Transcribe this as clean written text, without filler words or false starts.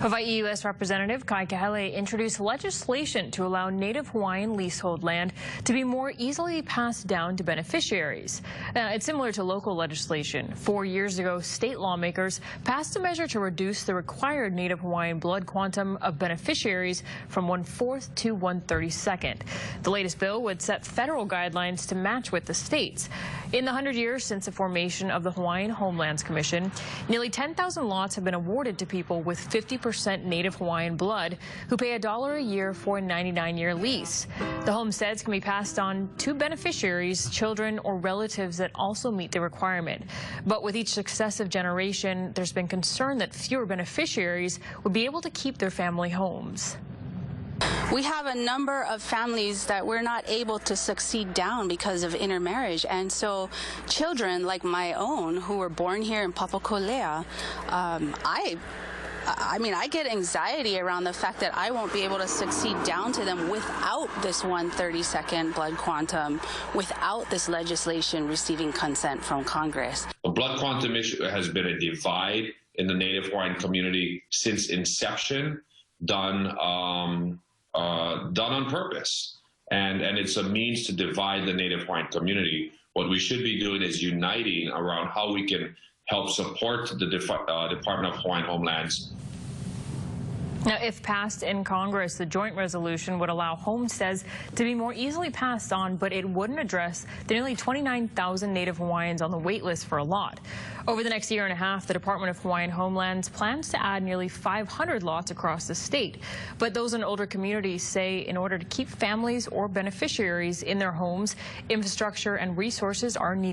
Hawaii U.S. Representative KITV introduced legislation to allow Native Hawaiian leasehold land to be more easily passed down to beneficiaries. It's similar to local legislation. 4 years ago, state lawmakers passed a measure to reduce the required Native Hawaiian blood quantum of beneficiaries from 1/4 to 1/32. The latest bill would set federal guidelines to match with the states. In the 100 years since the formation of the Hawaiian Homelands Commission, nearly 10,000 lots have been awarded to people with 50% Native Hawaiian blood who pay $1 a year for a 99-year lease. The homesteads can be passed on to beneficiaries, children, or relatives that also meet the requirement. But with each successive generation, there's been concern that fewer beneficiaries would be able to keep their family homes. We have a number of families that we're not able to succeed down because of intermarriage, and so children like my own who were born here in Papakolea, I get anxiety around the fact that I won't be able to succeed down to them without this 1/32 blood quantum, without this legislation receiving consent from Congress. The blood quantum issue has been a divide in the Native Hawaiian community since inception, done on purpose, and it's a means to divide the Native Hawaiian community. What we should be doing is uniting around how we can help support the Department of Hawaiian Homelands. Now, if passed in Congress, the joint resolution would allow homesteads to be more easily passed on, but it wouldn't address the nearly 29,000 Native Hawaiians on the wait list for a lot. Over the next year and a half, the Department of Hawaiian Homelands plans to add nearly 500 lots across the state. But those in older communities say in order to keep families or beneficiaries in their homes, infrastructure and resources are needed.